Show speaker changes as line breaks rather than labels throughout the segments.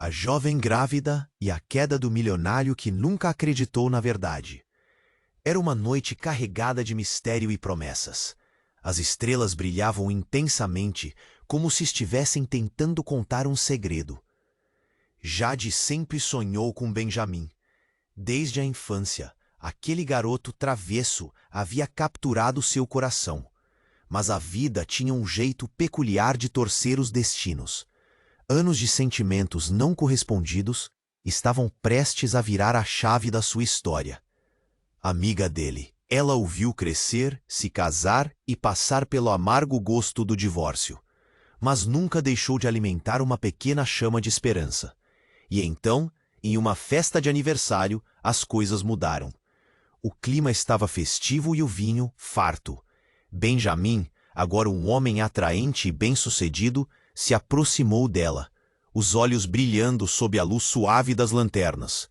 A jovem grávida e a queda do milionário que nunca acreditou na verdade. Era uma noite carregada de mistério e promessas. As estrelas brilhavam intensamente, como se estivessem tentando contar um segredo. Jade sempre sonhou com Benjamin. Desde a infância, aquele garoto travesso havia capturado seu coração. Mas a vida tinha um jeito peculiar de torcer os destinos. Anos de sentimentos não correspondidos estavam prestes a virar a chave da sua história. Amiga dele, ela o viu crescer, se casar e passar pelo amargo gosto do divórcio. Mas nunca deixou de alimentar uma pequena chama de esperança. E então, em uma festa de aniversário, as coisas mudaram. O clima estava festivo e o vinho farto. Benjamin, agora um homem atraente e bem-sucedido, se aproximou dela, os olhos brilhando sob a luz suave das lanternas.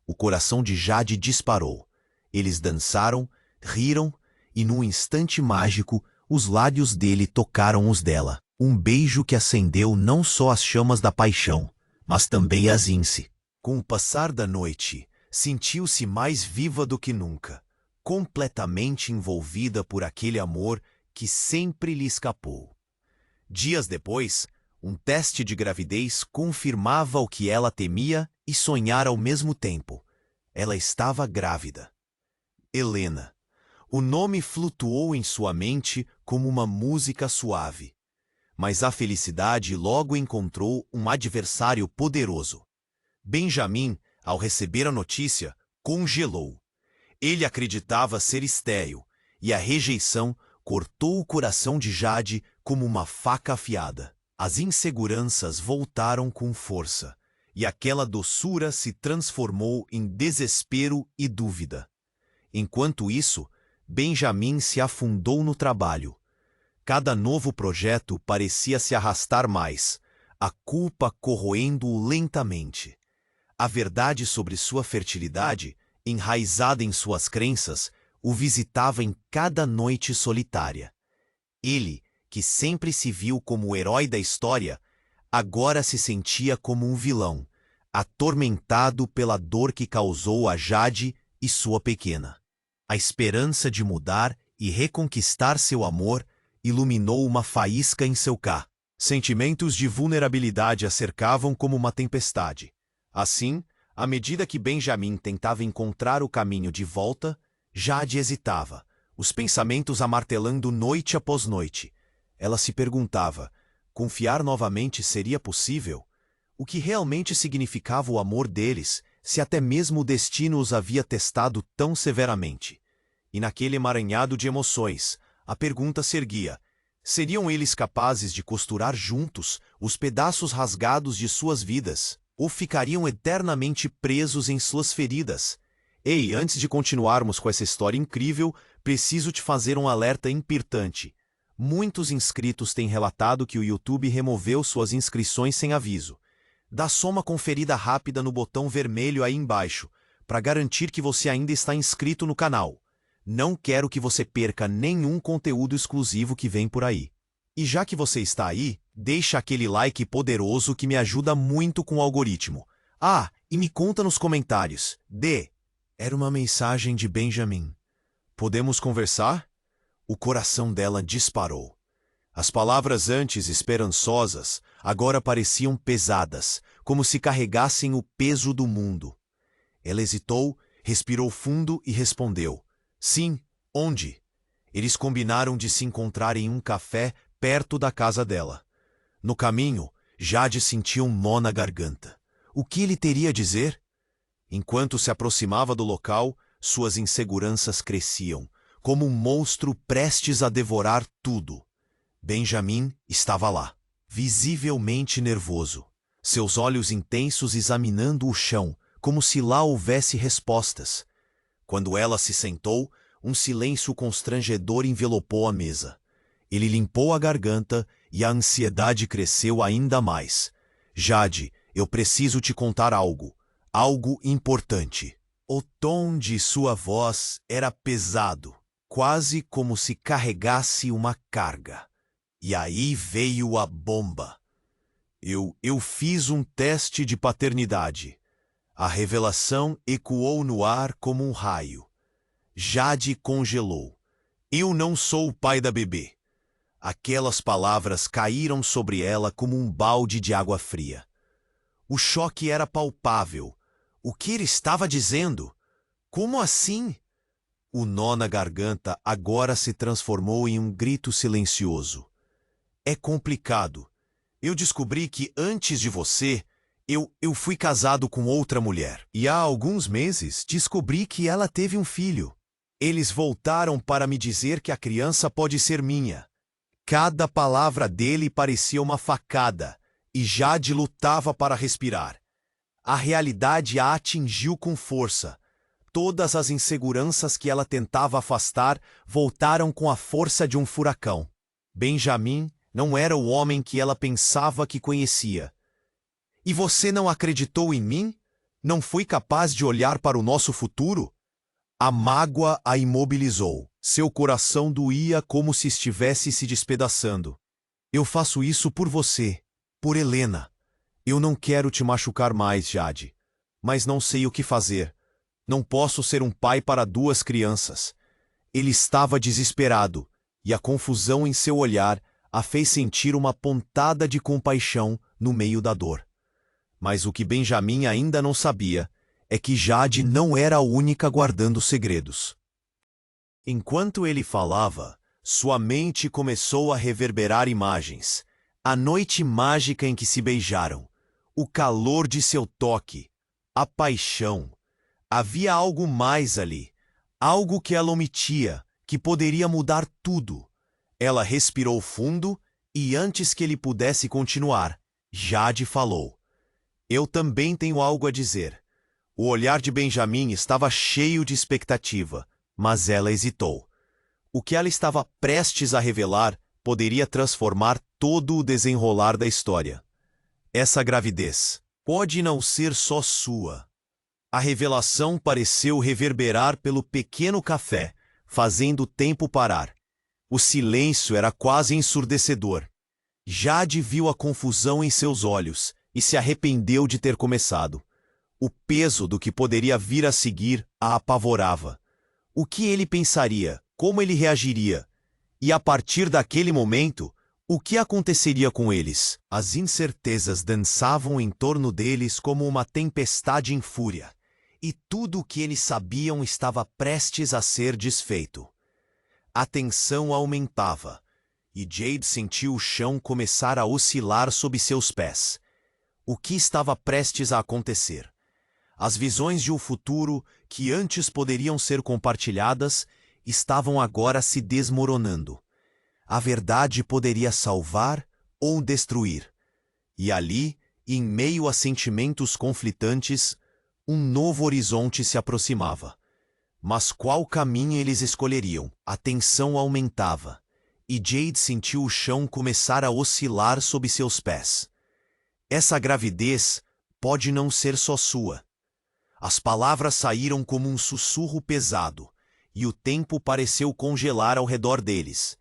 O coração de Jade disparou. Eles dançaram, riram, e num instante mágico, os lábios dele tocaram os dela. Um beijo que acendeu não só as chamas da paixão, mas também as índice. Com o passar da noite, sentiu-se mais viva do que nunca, completamente envolvida por aquele amor que sempre lhe escapou. Dias depois, um teste de gravidez confirmava o que ela temia e sonhara ao mesmo tempo. Ela estava grávida. Helena. O nome flutuou em sua mente como uma música suave. Mas a felicidade logo encontrou um adversário poderoso. Benjamin, ao receber a notícia, congelou. Ele acreditava ser estéril, e a rejeição cortou o coração de Jade como uma faca afiada. As inseguranças voltaram com força, e aquela doçura se transformou em desespero e dúvida. Enquanto isso, Benjamin se afundou no trabalho. Cada novo projeto parecia se arrastar mais, a culpa corroendo-o lentamente. A verdade sobre sua fertilidade, enraizada em suas crenças, o visitava em cada noite solitária. Ele, que sempre se viu como o herói da história, agora se sentia como um vilão, atormentado pela dor que causou a Jade e sua pequena. A esperança de mudar e reconquistar seu amor iluminou uma faísca em seu cá. Sentimentos de vulnerabilidade a cercavam como uma tempestade. Assim, à medida que Benjamin tentava encontrar o caminho de volta, Jade hesitava, os pensamentos a martelando noite após noite. Ela se perguntava, confiar novamente seria possível? O que realmente significava o amor deles, se até mesmo o destino os havia testado tão severamente? E naquele emaranhado de emoções, a pergunta se erguia: seriam eles capazes de costurar juntos os pedaços rasgados de suas vidas, ou ficariam eternamente presos em suas feridas? Ei, antes de continuarmos com essa história incrível, preciso te fazer um alerta importante. Muitos inscritos têm relatado que o YouTube removeu suas inscrições sem aviso. Dá só uma conferida rápida no botão vermelho aí embaixo, para garantir que você ainda está inscrito no canal. Não quero que você perca nenhum conteúdo exclusivo que vem por aí. E já que você está aí, deixa aquele like poderoso que me ajuda muito com o algoritmo. Ah, e me conta nos comentários. Era uma mensagem de Benjamin. Podemos conversar? O coração dela disparou. As palavras antes esperançosas agora pareciam pesadas, como se carregassem o peso do mundo. Ela hesitou, respirou fundo e respondeu: sim, onde? Eles combinaram de se encontrar em um café perto da casa dela. No caminho, Jade sentiu um nó na garganta. O que ele teria a dizer? Enquanto se aproximava do local, suas inseguranças cresciam, como um monstro prestes a devorar tudo. Benjamin estava lá, visivelmente nervoso, seus olhos intensos examinando o chão, como se lá houvesse respostas. Quando ela se sentou, um silêncio constrangedor envelopou a mesa. Ele limpou a garganta e a ansiedade cresceu ainda mais. Jade, eu preciso te contar algo. Algo importante. O tom de sua voz era pesado, quase como se carregasse uma carga. E aí veio a bomba. Eu fiz um teste de paternidade. A revelação ecoou no ar como um raio. Jade congelou. Eu não sou o pai da bebê. Aquelas palavras caíram sobre ela como um balde de água fria. O choque era palpável. O que ele estava dizendo? Como assim? O nó na garganta agora se transformou em um grito silencioso. É complicado. Eu descobri que antes de você, eu fui casado com outra mulher. E há alguns meses descobri que ela teve um filho. Eles voltaram para me dizer que a criança pode ser minha. Cada palavra dele parecia uma facada, e Jade lutava para respirar. A realidade a atingiu com força. Todas as inseguranças que ela tentava afastar voltaram com a força de um furacão. Benjamin não era o homem que ela pensava que conhecia. E você não acreditou em mim? Não foi capaz de olhar para o nosso futuro? A mágoa a imobilizou. Seu coração doía como se estivesse se despedaçando. Eu faço isso por você, por Helena. Eu não quero te machucar mais, Jade. Mas não sei o que fazer. Não posso ser um pai para duas crianças. Ele estava desesperado, e a confusão em seu olhar a fez sentir uma pontada de compaixão no meio da dor. Mas o que Benjamin ainda não sabia é que Jade não era a única guardando segredos. Enquanto ele falava, sua mente começou a reverberar imagens. A noite mágica em que se beijaram, o calor de seu toque, a paixão. Havia algo mais ali, algo que ela omitia, que poderia mudar tudo. Ela respirou fundo e antes que ele pudesse continuar, Jade falou. Eu também tenho algo a dizer. O olhar de Benjamin estava cheio de expectativa, mas ela hesitou. O que ela estava prestes a revelar poderia transformar todo o desenrolar da história. Essa gravidez pode não ser só sua. A revelação pareceu reverberar pelo pequeno café, fazendo o tempo parar. O silêncio era quase ensurdecedor. Jade viu a confusão em seus olhos e se arrependeu de ter começado. O peso do que poderia vir a seguir a apavorava. O que ele pensaria? Como ele reagiria? E a partir daquele momento, o que aconteceria com eles? As incertezas dançavam em torno deles como uma tempestade em fúria, e tudo o que eles sabiam estava prestes a ser desfeito. A tensão aumentava, e Jade sentiu o chão começar a oscilar sob seus pés. O que estava prestes a acontecer? As visões de um futuro que antes poderiam ser compartilhadas estavam agora se desmoronando. A verdade poderia salvar ou destruir. E ali, em meio a sentimentos conflitantes, um novo horizonte se aproximava. Mas qual caminho eles escolheriam? A tensão aumentava, e Jade sentiu o chão começar a oscilar sob seus pés. Essa gravidez pode não ser só sua. As palavras saíram como um sussurro pesado, e o tempo pareceu congelar ao redor deles.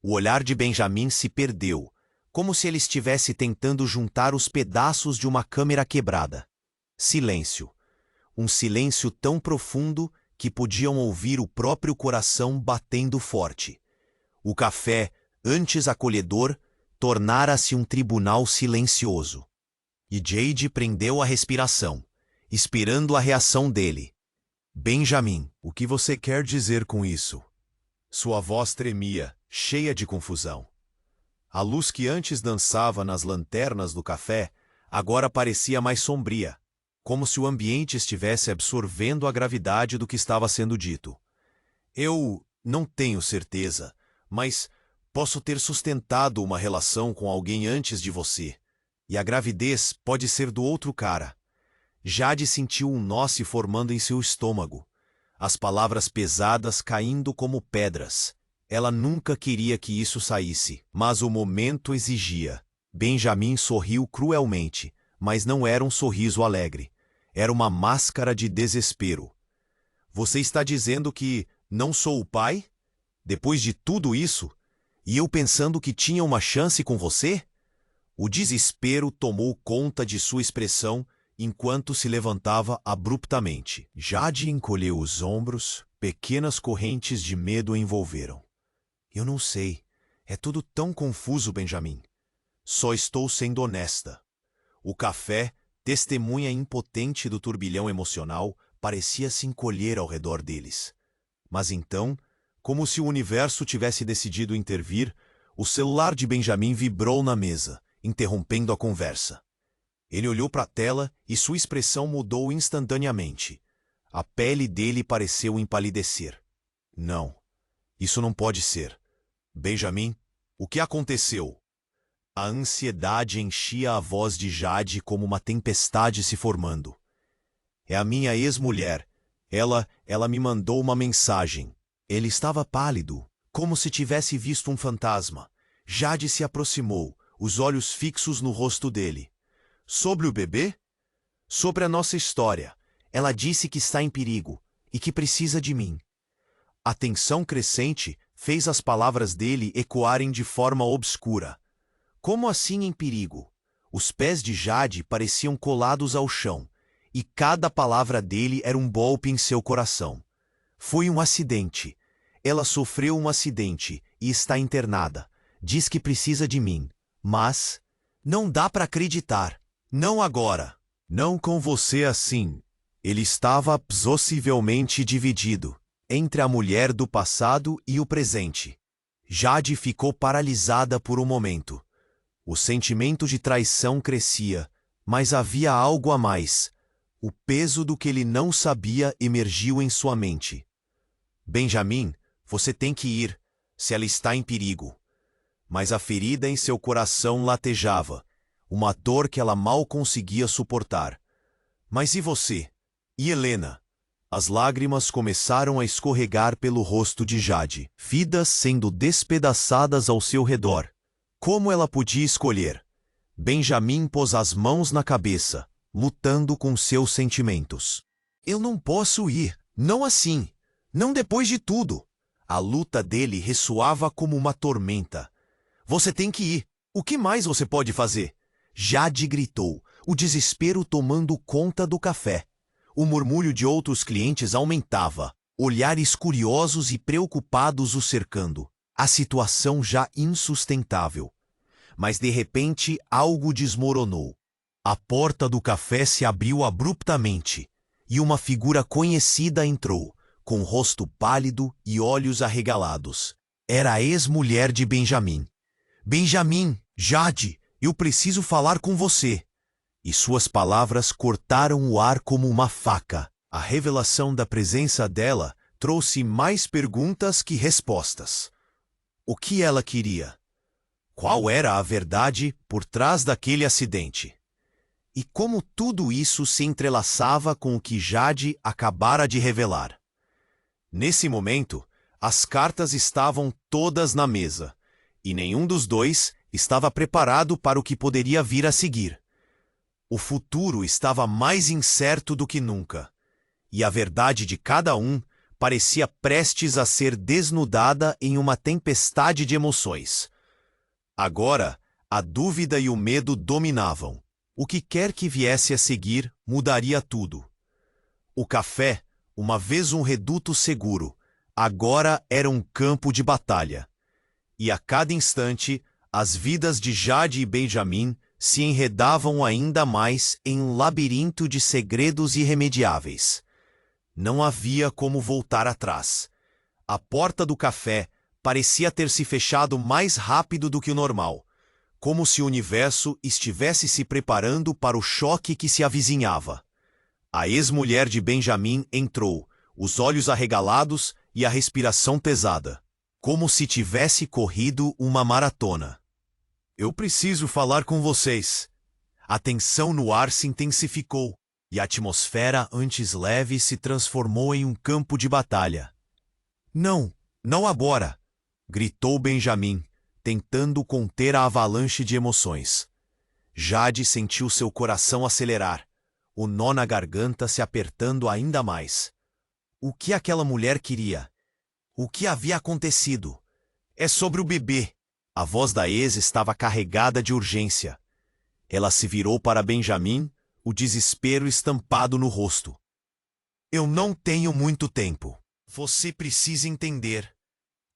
O olhar de Benjamin se perdeu, como se ele estivesse tentando juntar os pedaços de uma câmera quebrada. Silêncio. Um silêncio tão profundo que podiam ouvir o próprio coração batendo forte. O café, antes acolhedor, tornara-se um tribunal silencioso. E Jade prendeu a respiração, esperando a reação dele. Benjamin, o que você quer dizer com isso? Sua voz tremia, cheia de confusão. A luz que antes dançava nas lanternas do café, agora parecia mais sombria, como se o ambiente estivesse absorvendo a gravidade do que estava sendo dito. Eu não tenho certeza, mas posso ter sustentado uma relação com alguém antes de você, e a gravidez pode ser do outro cara. Jade sentiu um nó se formando em seu estômago, as palavras pesadas caindo como pedras. Ela nunca queria que isso saísse, mas o momento exigia. Benjamin sorriu cruelmente, mas não era um sorriso alegre. Era uma máscara de desespero. Você está dizendo que não sou o pai? Depois de tudo isso? E eu pensando que tinha uma chance com você? O desespero tomou conta de sua expressão enquanto se levantava abruptamente. Jade encolheu os ombros, pequenas correntes de medo a envolveram. Eu não sei. É tudo tão confuso, Benjamin. Só estou sendo honesta. O café, testemunha impotente do turbilhão emocional, parecia se encolher ao redor deles. Mas então, como se o universo tivesse decidido intervir, o celular de Benjamin vibrou na mesa, interrompendo a conversa. Ele olhou para a tela e sua expressão mudou instantaneamente. A pele dele pareceu empalidecer. Não, isso não pode ser. Benjamin, o que aconteceu? A ansiedade enchia a voz de Jade como uma tempestade se formando. É a minha ex-mulher. Ela me mandou uma mensagem. Ele estava pálido, como se tivesse visto um fantasma. Jade se aproximou, os olhos fixos no rosto dele. Sobre o bebê? Sobre a nossa história. Ela disse que está em perigo e que precisa de mim. A tensão crescente fez as palavras dele ecoarem de forma obscura. Como assim em perigo? Os pés de Jade pareciam colados ao chão, e cada palavra dele era um golpe em seu coração. Foi um acidente. Ela sofreu um acidente e está internada. Diz que precisa de mim. Mas não dá para acreditar. Não agora. Não com você assim. Ele estava possivelmente dividido entre a mulher do passado e o presente. Jade ficou paralisada por um momento. O sentimento de traição crescia, mas havia algo a mais. O peso do que ele não sabia emergiu em sua mente. Benjamin, você tem que ir, se ela está em perigo. Mas a ferida em seu coração latejava, uma dor que ela mal conseguia suportar. Mas e você? E Helena? As lágrimas começaram a escorregar pelo rosto de Jade, vidas sendo despedaçadas ao seu redor. Como ela podia escolher? Benjamin pôs as mãos na cabeça, lutando com seus sentimentos. Eu não posso ir, não assim, não depois de tudo. A luta dele ressoava como uma tormenta. Você tem que ir. O que mais você pode fazer? Jade gritou, o desespero tomando conta do café. O murmúrio de outros clientes aumentava, olhares curiosos e preocupados o cercando. A situação já insustentável. Mas de repente algo desmoronou. A porta do café se abriu abruptamente e uma figura conhecida entrou, com rosto pálido e olhos arregalados. Era a ex-mulher de Benjamin. Benjamin, Jade, eu preciso falar com você. E suas palavras cortaram o ar como uma faca. A revelação da presença dela trouxe mais perguntas que respostas. O que ela queria? Qual era a verdade por trás daquele acidente? E como tudo isso se entrelaçava com o que Jade acabara de revelar? Nesse momento, as cartas estavam todas na mesa, e nenhum dos dois estava preparado para o que poderia vir a seguir. O futuro estava mais incerto do que nunca, e a verdade de cada um parecia prestes a ser desnudada em uma tempestade de emoções. Agora, a dúvida e o medo dominavam. O que quer que viesse a seguir mudaria tudo. O café, uma vez um reduto seguro, agora era um campo de batalha. E a cada instante, as vidas de Jade e Benjamin se enredavam ainda mais em um labirinto de segredos irremediáveis. Não havia como voltar atrás. A porta do café parecia ter se fechado mais rápido do que o normal, como se o universo estivesse se preparando para o choque que se avizinhava. A ex-mulher de Benjamin entrou, os olhos arregalados e a respiração pesada, como se tivesse corrido uma maratona. Eu preciso falar com vocês. A tensão no ar se intensificou, e a atmosfera antes leve se transformou em um campo de batalha. Não, não agora! Gritou Benjamin, tentando conter a avalanche de emoções. Jade sentiu seu coração acelerar, o nó na garganta se apertando ainda mais. O que aquela mulher queria? O que havia acontecido? É sobre o bebê. A voz da ex estava carregada de urgência. Ela se virou para Benjamin, o desespero estampado no rosto. Eu não tenho muito tempo. Você precisa entender.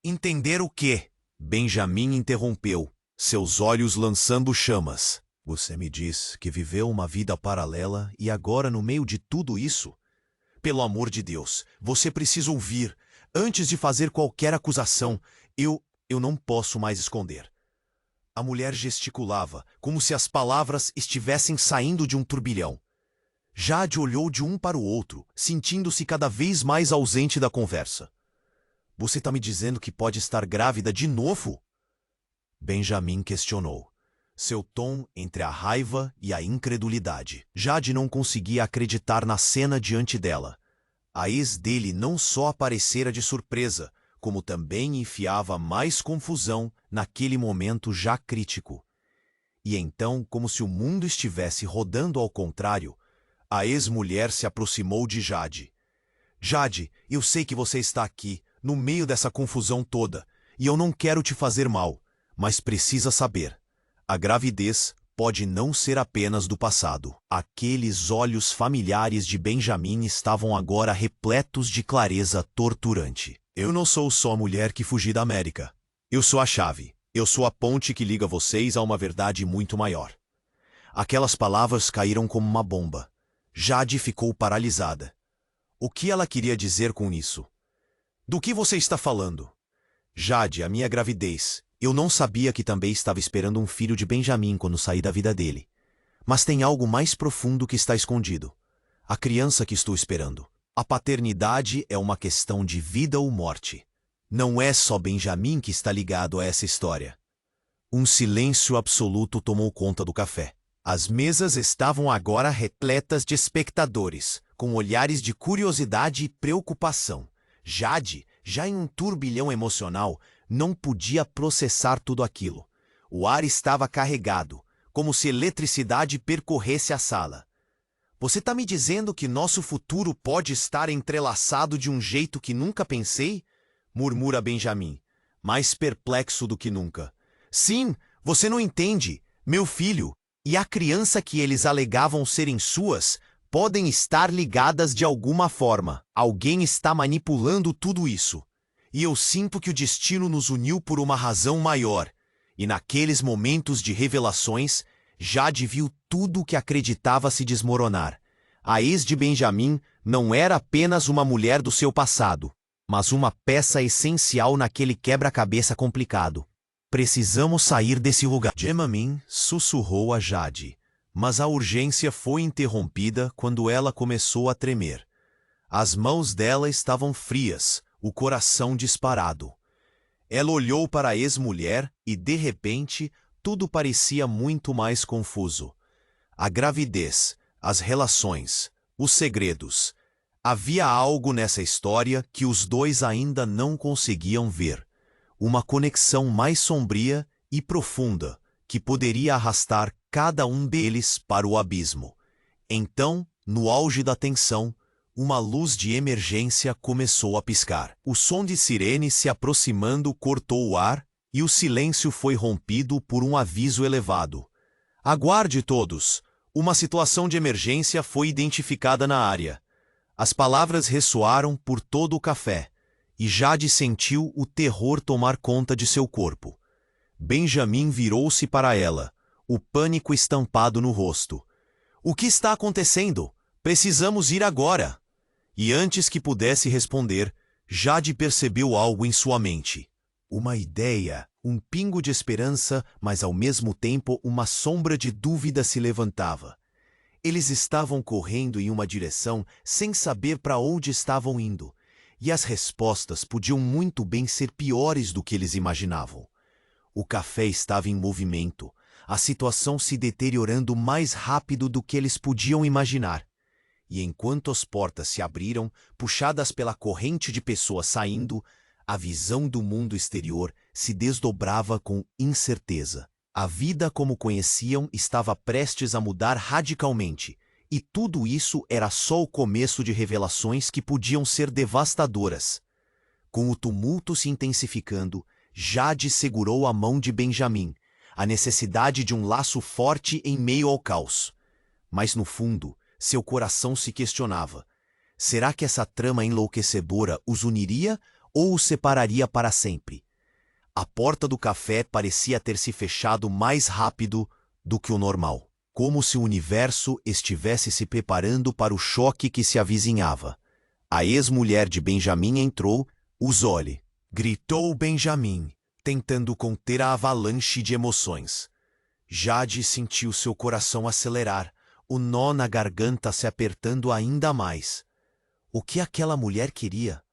Entender o quê? Benjamin interrompeu, seus olhos lançando chamas. Você me diz que viveu uma vida paralela e agora, no meio de tudo isso? Pelo amor de Deus, você precisa ouvir. Antes de fazer qualquer acusação, eu não posso mais esconder. A mulher gesticulava, como se as palavras estivessem saindo de um turbilhão. Jade olhou de um para o outro, sentindo-se cada vez mais ausente da conversa. Você está me dizendo que pode estar grávida de novo? Benjamin questionou, seu tom entre a raiva e a incredulidade. Jade não conseguia acreditar na cena diante dela. A ex dele não só aparecera de surpresa, como também enfiava mais confusão naquele momento já crítico. E então, como se o mundo estivesse rodando ao contrário, a ex-mulher se aproximou de Jade. Jade, eu sei que você está aqui, no meio dessa confusão toda, e eu não quero te fazer mal, mas precisa saber. A gravidez pode não ser apenas do passado. Aqueles olhos familiares de Benjamin estavam agora repletos de clareza torturante. Eu não sou só a mulher que fugi da América. Eu sou a chave. Eu sou a ponte que liga vocês a uma verdade muito maior. Aquelas palavras caíram como uma bomba. Jade ficou paralisada. O que ela queria dizer com isso? Do que você está falando? Jade, a minha gravidez. Eu não sabia que também estava esperando um filho de Benjamin quando saí da vida dele. Mas tem algo mais profundo que está escondido. A criança que estou esperando. A paternidade é uma questão de vida ou morte. Não é só Benjamin que está ligado a essa história. Um silêncio absoluto tomou conta do café. As mesas estavam agora repletas de espectadores, com olhares de curiosidade e preocupação. Jade, já em um turbilhão emocional, não podia processar tudo aquilo. O ar estava carregado, como se eletricidade percorresse a sala. Você está me dizendo que nosso futuro pode estar entrelaçado de um jeito que nunca pensei? Murmura Benjamin, mais perplexo do que nunca. Sim, você não entende. Meu filho e a criança que eles alegavam serem suas podem estar ligadas de alguma forma. Alguém está manipulando tudo isso. E eu sinto que o destino nos uniu por uma razão maior. E naqueles momentos de revelações, Jade viu tudo o que acreditava se desmoronar. A ex de Benjamin não era apenas uma mulher do seu passado, mas uma peça essencial naquele quebra-cabeça complicado. Precisamos sair desse lugar. Benjamin sussurrou a Jade, mas a urgência foi interrompida quando ela começou a tremer. As mãos dela estavam frias, o coração disparado. Ela olhou para a ex-mulher e, de repente, tudo parecia muito mais confuso. A gravidez, as relações, os segredos. Havia algo nessa história que os dois ainda não conseguiam ver. Uma conexão mais sombria e profunda que poderia arrastar cada um deles para o abismo. Então, no auge da tensão, uma luz de emergência começou a piscar. O som de sirene se aproximando cortou o ar e o silêncio foi rompido por um aviso elevado. Aguarde todos! Uma situação de emergência foi identificada na área. As palavras ressoaram por todo o café, e Jade sentiu o terror tomar conta de seu corpo. Benjamin virou-se para ela, o pânico estampado no rosto. O que está acontecendo? Precisamos ir agora! E antes que pudesse responder, Jade percebeu algo em sua mente. Uma ideia, um pingo de esperança, mas ao mesmo tempo uma sombra de dúvida se levantava. Eles estavam correndo em uma direção sem saber para onde estavam indo, e as respostas podiam muito bem ser piores do que eles imaginavam. O café estava em movimento, a situação se deteriorando mais rápido do que eles podiam imaginar. E enquanto as portas se abriram, puxadas pela corrente de pessoas saindo, a visão do mundo exterior se desdobrava com incerteza. A vida como conheciam estava prestes a mudar radicalmente, e tudo isso era só o começo de revelações que podiam ser devastadoras. Com o tumulto se intensificando, Jade segurou a mão de Benjamin, a necessidade de um laço forte em meio ao caos. Mas no fundo, seu coração se questionava: será que essa trama enlouquecedora os uniria ou os separaria para sempre? A porta do café parecia ter se fechado mais rápido do que o normal, como se o universo estivesse se preparando para o choque que se avizinhava. A ex-mulher de Benjamin entrou. "Usole!" gritou Benjamin, tentando conter a avalanche de emoções. Jade sentiu seu coração acelerar, o nó na garganta se apertando ainda mais. O que aquela mulher queria?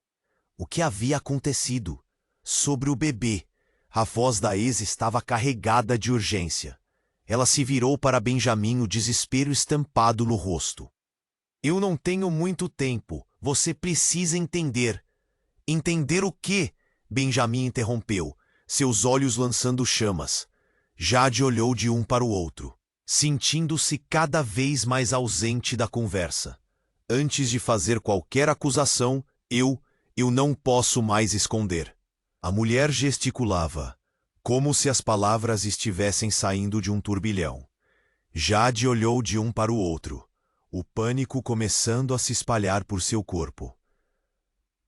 O que havia acontecido? Sobre o bebê. A voz da ex estava carregada de urgência. Ela se virou para Benjamin, o desespero estampado no rosto. "Eu não tenho muito tempo. Você precisa entender." "Entender o quê?" Benjamin interrompeu, seus olhos lançando chamas. Jade olhou de um para o outro, sentindo-se cada vez mais ausente da conversa. "Antes de fazer qualquer acusação, eu não posso mais esconder." A mulher gesticulava, como se as palavras estivessem saindo de um turbilhão. Jade olhou de um para o outro, o pânico começando a se espalhar por seu corpo.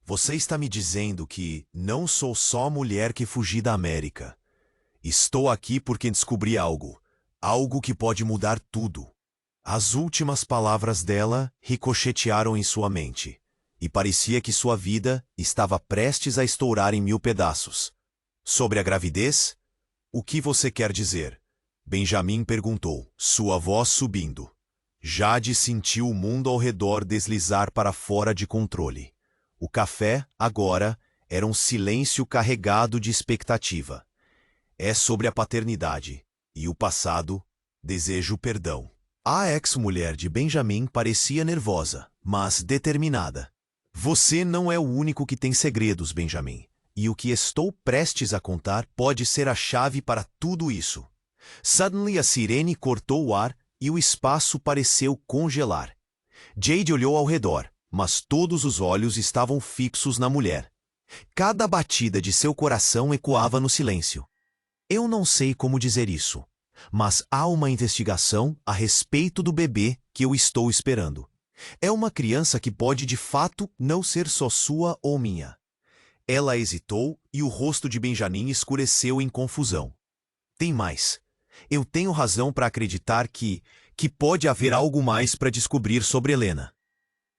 "Você está me dizendo que não sou só a mulher que fugi da América. Estou aqui porque descobri algo que pode mudar tudo." As últimas palavras dela ricochetearam em sua mente, e parecia que sua vida estava prestes a estourar em 1000 pedaços. "Sobre a gravidez? O que você quer dizer?" Benjamin perguntou, sua voz subindo. Jade sentiu o mundo ao redor deslizar para fora de controle. O café, agora, era um silêncio carregado de expectativa. "É sobre a paternidade. E o passado, desejo perdão." A ex-mulher de Benjamin parecia nervosa, mas determinada. "Você não é o único que tem segredos, Benjamin. E o que estou prestes a contar pode ser a chave para tudo isso." Suddenly a sirene cortou o ar e o espaço pareceu congelar. Jade olhou ao redor, mas todos os olhos estavam fixos na mulher. Cada batida de seu coração ecoava no silêncio. "Eu não sei como dizer isso, mas há uma investigação a respeito do bebê que eu estou esperando. É uma criança que pode de fato não ser só sua ou minha." Ela hesitou e o rosto de Benjamin escureceu em confusão. "Tem mais. Eu tenho razão para acreditar que pode haver algo mais para descobrir sobre Helena."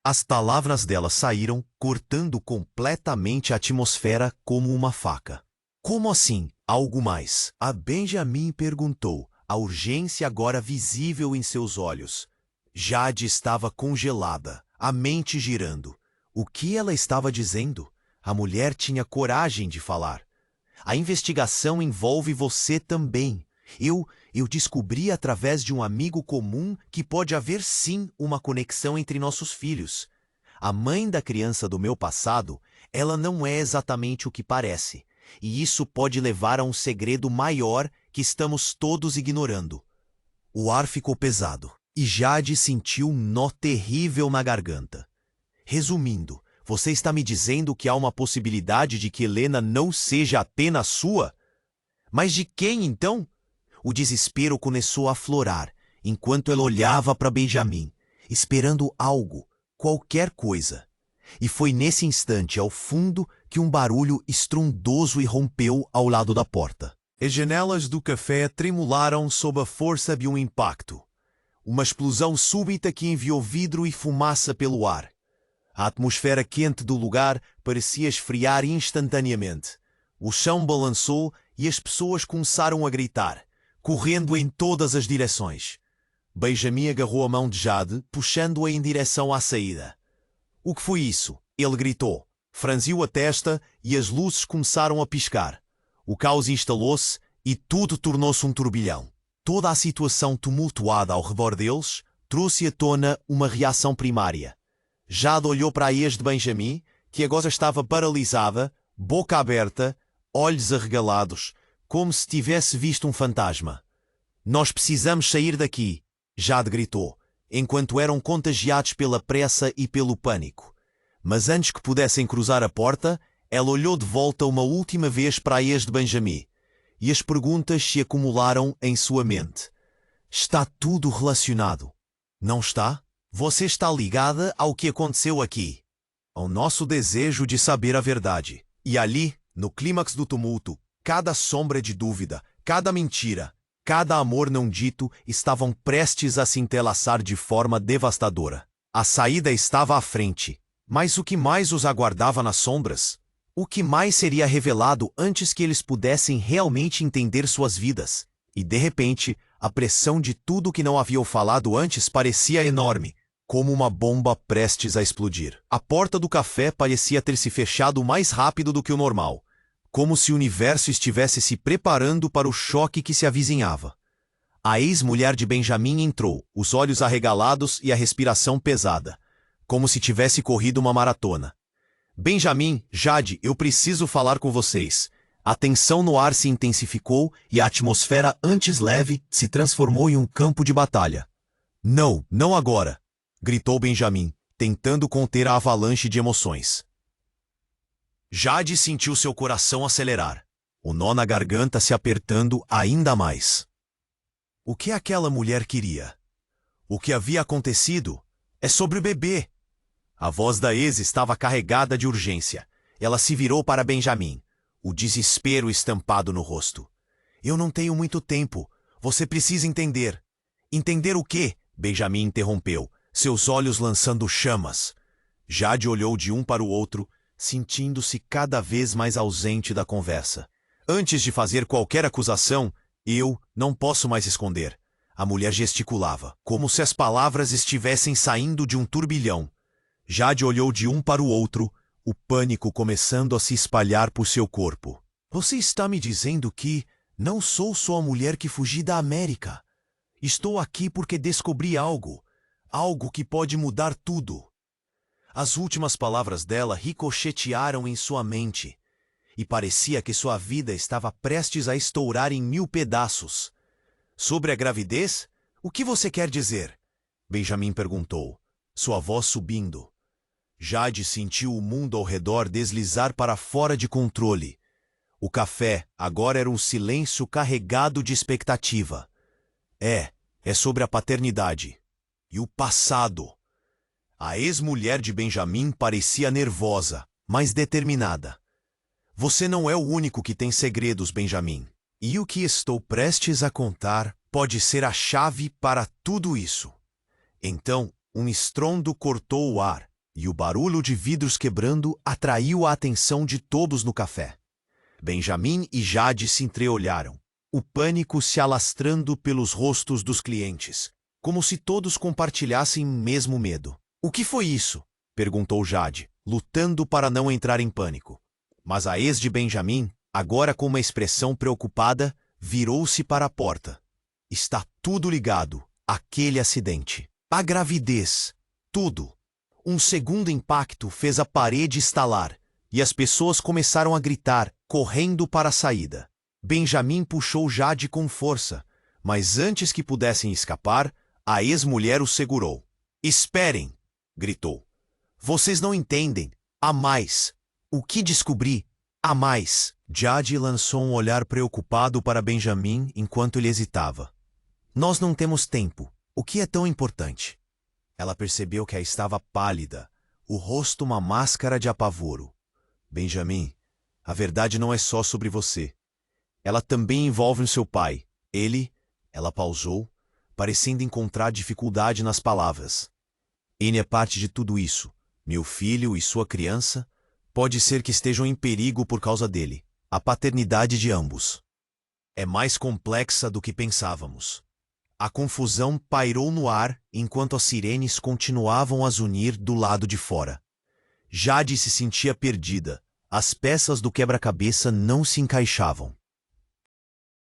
As palavras dela saíram, cortando completamente a atmosfera como uma faca. "Como assim, algo mais?" A Benjamin perguntou, a urgência agora visível em seus olhos. Jade estava congelada, a mente girando. O que ela estava dizendo? A mulher tinha coragem de falar. "A investigação envolve você também. Eu descobri através de um amigo comum que pode haver sim uma conexão entre nossos filhos. A mãe da criança do meu passado, ela não é exatamente o que parece. E isso pode levar a um segredo maior que estamos todos ignorando." O ar ficou pesado, e Jade sentiu um nó terrível na garganta. "Resumindo, você está me dizendo que há uma possibilidade de que Helena não seja apenas sua? Mas de quem, então?" O desespero começou a aflorar, enquanto ela olhava para Benjamin, esperando algo, qualquer coisa. E foi nesse instante, ao fundo, que um barulho estrondoso irrompeu ao lado da porta. As janelas do café tremularam sob a força de um impacto. Uma explosão súbita que enviou vidro e fumaça pelo ar. A atmosfera quente do lugar parecia esfriar instantaneamente. O chão balançou e as pessoas começaram a gritar, correndo em todas as direções. Benjamin agarrou a mão de Jade, puxando-a em direção à saída. "O que foi isso?" ele gritou. Franziu a testa e as luzes começaram a piscar. O caos instalou-se e tudo tornou-se um turbilhão. Toda a situação tumultuada ao redor deles trouxe à tona uma reação primária. Jade olhou para a ex de Benjamin, que agora estava paralisada, boca aberta, olhos arregalados, como se tivesse visto um fantasma. "Nós precisamos sair daqui", Jade gritou, enquanto eram contagiados pela pressa e pelo pânico. Mas antes que pudessem cruzar a porta, ela olhou de volta uma última vez para a ex de Benjamin. e as perguntas se acumularam em sua mente. Está tudo relacionado, não está? Você está ligada ao que aconteceu aqui, ao nosso desejo de saber a verdade. E ali, no clímax do tumulto, cada sombra de dúvida, cada mentira, cada amor não dito estavam prestes a se entrelaçar de forma devastadora. A saída estava à frente, mas o que mais os aguardava nas sombras? O que mais seria revelado antes que eles pudessem realmente entender suas vidas? E de repente, a pressão de tudo que não haviam falado antes parecia enorme, como uma bomba prestes a explodir. A porta do café parecia ter se fechado mais rápido do que o normal, como se o universo estivesse se preparando para o choque que se avizinhava. A ex-mulher de Benjamin entrou, os olhos arregalados e a respiração pesada, como se tivesse corrido uma maratona. Benjamin, Jade, eu preciso falar com vocês. A tensão no ar se intensificou e a atmosfera antes leve se transformou em um campo de batalha. Não, não agora, gritou Benjamin, tentando conter a avalanche de emoções. Jade sentiu seu coração acelerar, o nó na garganta se apertando ainda mais. O que aquela mulher queria? O que havia acontecido? É sobre o bebê. A voz da ex estava carregada de urgência. Ela se virou para Benjamin, o desespero estampado no rosto. Eu não tenho muito tempo. Você precisa entender. Entender o quê? Benjamin interrompeu, seus olhos lançando chamas. Jade olhou de um para o outro, sentindo-se cada vez mais ausente da conversa. Antes de fazer qualquer acusação, eu não posso mais esconder. A mulher gesticulava, como se as palavras estivessem saindo de um turbilhão. Jade olhou de um para o outro, o pânico começando a se espalhar por seu corpo. Você está me dizendo que não sou só a mulher que fugi da América. Estou aqui porque descobri algo que pode mudar tudo. As últimas palavras dela ricochetearam em sua mente, e parecia que sua vida estava prestes a estourar em 1000 pedaços. Sobre a gravidez? O que você quer dizer? Benjamin perguntou, sua voz subindo. Jade sentiu o mundo ao redor deslizar para fora de controle. O café agora era um silêncio carregado de expectativa. É sobre a paternidade. E o passado. A ex-mulher de Benjamin parecia nervosa, mas determinada. Você não é o único que tem segredos, Benjamin. E o que estou prestes a contar pode ser a chave para tudo isso. Então, um estrondo cortou o ar, e o barulho de vidros quebrando atraiu a atenção de todos no café. Benjamin e Jade se entreolharam, o pânico se alastrando pelos rostos dos clientes, como se todos compartilhassem o mesmo medo. O que foi isso? Perguntou Jade, lutando para não entrar em pânico. Mas a ex de Benjamin, agora com uma expressão preocupada, virou-se para a porta. Está tudo ligado, aquele acidente. A gravidez, tudo. Um segundo impacto fez a parede estalar, e as pessoas começaram a gritar, correndo para a saída. Benjamin puxou Jade com força, mas antes que pudessem escapar, a ex-mulher o segurou. Esperem! Gritou. Vocês não entendem. Há mais. O que descobri? Há mais. Jade lançou um olhar preocupado para Benjamin enquanto ele hesitava. Nós não temos tempo. O que é tão importante? Ela percebeu que estava pálida, o rosto uma máscara de apavoro. Benjamin, a verdade não é só sobre você. Ela também envolve o seu pai. Ela pausou, parecendo encontrar dificuldade nas palavras. Ele é parte de tudo isso. Meu filho e sua criança, pode ser que estejam em perigo por causa dele. A paternidade de ambos é mais complexa do que pensávamos. A confusão pairou no ar enquanto as sirenes continuavam a zunir do lado de fora. Jade se sentia perdida. As peças do quebra-cabeça não se encaixavam.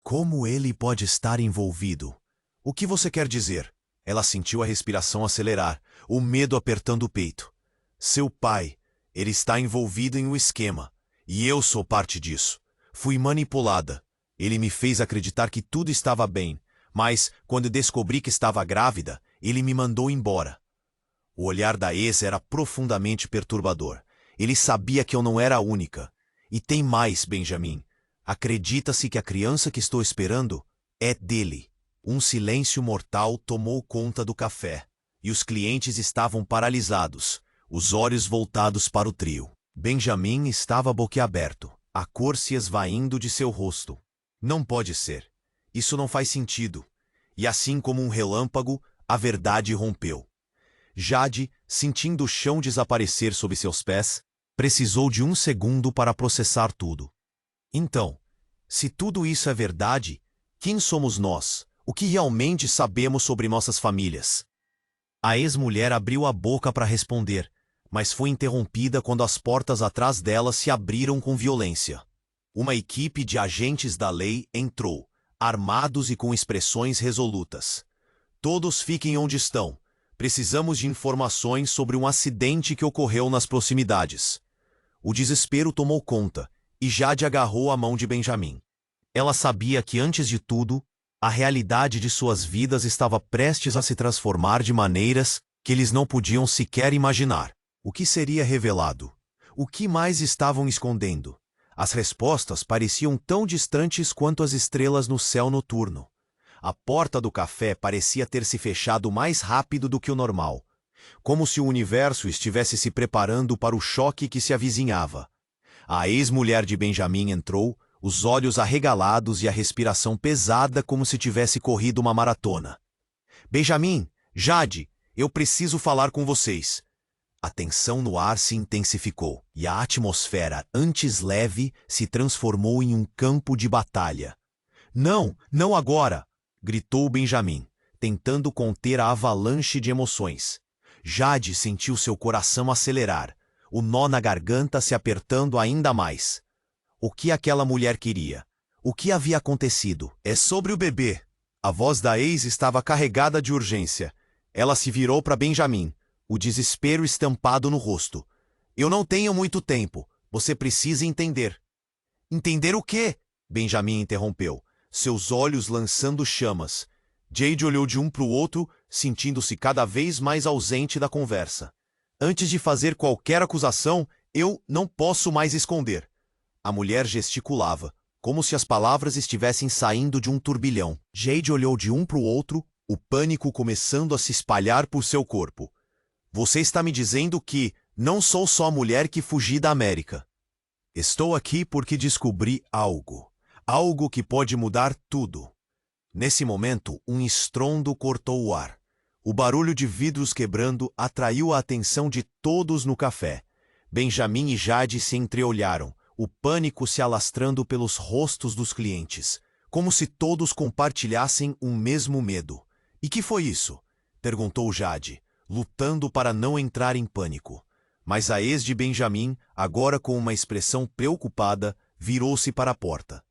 Como ele pode estar envolvido? O que você quer dizer? Ela sentiu a respiração acelerar, o medo apertando o peito. Seu pai, ele está envolvido em um esquema, e eu sou parte disso. Fui manipulada. Ele me fez acreditar que tudo estava bem, mas, quando descobri que estava grávida, ele me mandou embora. O olhar da ex era profundamente perturbador. Ele sabia que eu não era a única. E tem mais, Benjamin. Acredita-se que a criança que estou esperando é dele. Um silêncio mortal tomou conta do café, e os clientes estavam paralisados, os olhos voltados para o trio. Benjamin estava boquiaberto, a cor se esvaindo de seu rosto. Não pode ser. Isso não faz sentido. E assim como um relâmpago, a verdade rompeu. Jade, sentindo o chão desaparecer sob seus pés, precisou de um segundo para processar tudo. Então, se tudo isso é verdade, quem somos nós? O que realmente sabemos sobre nossas famílias? A ex-mulher abriu a boca para responder, mas foi interrompida quando as portas atrás dela se abriram com violência. Uma equipe de agentes da lei entrou, armados e com expressões resolutas. Todos fiquem onde estão. Precisamos de informações sobre um acidente que ocorreu nas proximidades. O desespero tomou conta, e Jade agarrou a mão de Benjamin. Ela sabia que, antes de tudo, a realidade de suas vidas estava prestes a se transformar de maneiras que eles não podiam sequer imaginar. O que seria revelado? O que mais estavam escondendo? As respostas pareciam tão distantes quanto as estrelas no céu noturno. A porta do café parecia ter se fechado mais rápido do que o normal, como se o universo estivesse se preparando para o choque que se avizinhava. A ex-mulher de Benjamin entrou, os olhos arregalados e a respiração pesada como se tivesse corrido uma maratona. Benjamin, Jade, eu preciso falar com vocês. A tensão no ar se intensificou, e a atmosfera, antes leve, se transformou em um campo de batalha. Não, não agora! Gritou Benjamin, tentando conter a avalanche de emoções. Jade sentiu seu coração acelerar, o nó na garganta se apertando ainda mais. O que aquela mulher queria? O que havia acontecido? É sobre o bebê. A voz da ex estava carregada de urgência. Ela se virou para Benjamin, o desespero estampado no rosto. Eu não tenho muito tempo. Você precisa entender. Entender o quê? Benjamin interrompeu, seus olhos lançando chamas. Jade olhou de um para o outro, sentindo-se cada vez mais ausente da conversa. Antes de fazer qualquer acusação, eu não posso mais esconder. A mulher gesticulava, como se as palavras estivessem saindo de um turbilhão. Jade olhou de um para o outro, o pânico começando a se espalhar por seu corpo. Você está me dizendo que não sou só a mulher que fugi da América. Estou aqui porque descobri algo. Algo que pode mudar tudo. Nesse momento, um estrondo cortou o ar. O barulho de vidros quebrando atraiu a atenção de todos no café. Benjamin e Jade se entreolharam, o pânico se alastrando pelos rostos dos clientes, como se todos compartilhassem um mesmo medo. E que foi isso? Perguntou Jade, lutando para não entrar em pânico. Mas a ex de Benjamin, agora com uma expressão preocupada, virou-se para a porta.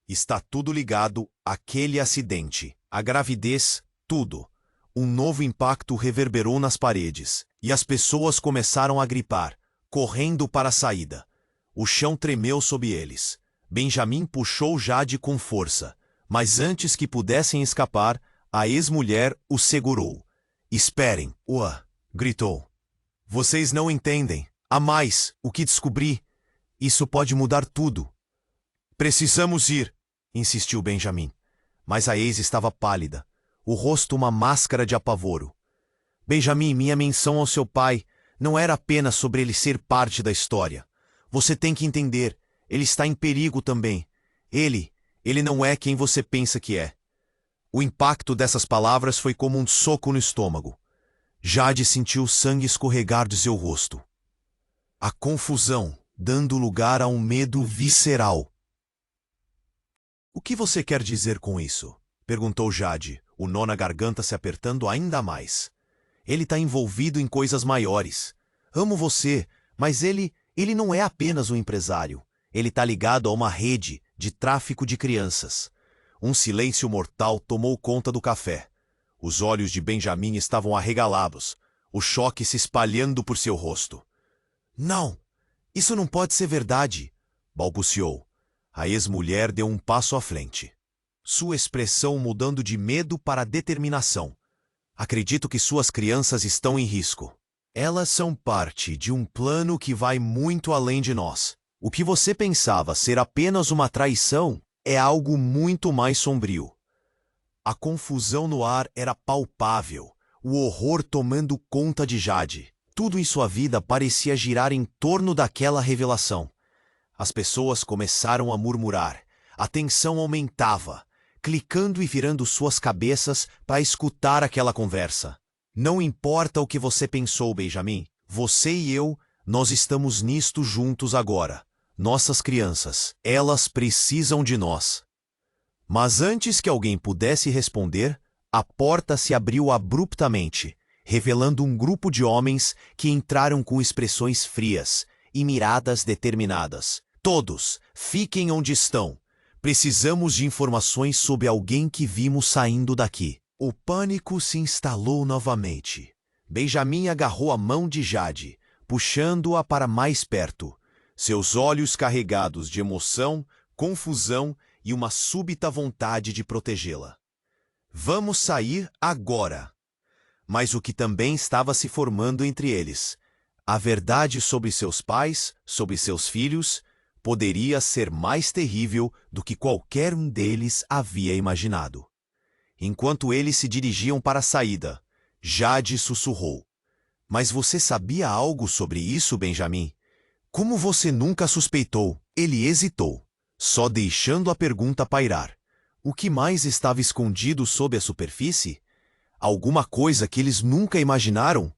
Está tudo ligado àquele acidente, a gravidez, tudo. Um novo impacto reverberou nas paredes, e as pessoas começaram a gripar, correndo para a saída. O chão tremeu sob eles. Benjamin puxou Jade com força, mas antes que pudessem escapar, a ex-mulher o segurou. Esperem, Ua, gritou. Vocês não entendem. Há mais, o que descobri. Isso pode mudar tudo. Precisamos ir, insistiu Benjamin. Mas a ex estava pálida, o rosto uma máscara de apavoro. Benjamin, minha menção ao seu pai não era apenas sobre ele ser parte da história. Você tem que entender, ele está em perigo também. Ele não é quem você pensa que é. O impacto dessas palavras foi como um soco no estômago. Jade sentiu o sangue escorregar de seu rosto. A confusão, dando lugar a um medo visceral. O que você quer dizer com isso? Perguntou Jade, o nó na garganta se apertando ainda mais. Ele está envolvido em coisas maiores. Amo você, mas ele não é apenas um empresário. Ele está ligado a uma rede de tráfico de crianças. Um silêncio mortal tomou conta do café. Os olhos de Benjamin estavam arregalados, o choque se espalhando por seu rosto. Não, isso não pode ser verdade, balbuciou. A ex-mulher deu um passo à frente, sua expressão mudando de medo para determinação. Acredito que suas crianças estão em risco. Elas são parte de um plano que vai muito além de nós. O que você pensava ser apenas uma traição é algo muito mais sombrio. A confusão no ar era palpável, o horror tomando conta de Jade. Tudo em sua vida parecia girar em torno daquela revelação. As pessoas começaram a murmurar, a tensão aumentava, clicando e virando suas cabeças para escutar aquela conversa. Não importa o que você pensou, Benjamin, você e eu, nós estamos nisto juntos agora. Nossas crianças, elas precisam de nós. Mas antes que alguém pudesse responder, a porta se abriu abruptamente, revelando um grupo de homens que entraram com expressões frias e miradas determinadas. Todos, fiquem onde estão. Precisamos de informações sobre alguém que vimos saindo daqui. O pânico se instalou novamente. Benjamin agarrou a mão de Jade, puxando-a para mais perto. Seus olhos carregados de emoção, confusão e uma súbita vontade de protegê-la. Vamos sair agora. Mas o que também estava se formando entre eles, a verdade sobre seus pais, sobre seus filhos, poderia ser mais terrível do que qualquer um deles havia imaginado. Enquanto eles se dirigiam para a saída, Jade sussurrou. Mas você sabia algo sobre isso, Benjamin? Como você nunca suspeitou? Ele hesitou, só deixando a pergunta pairar. O que mais estava escondido sob a superfície? Alguma coisa que eles nunca imaginaram?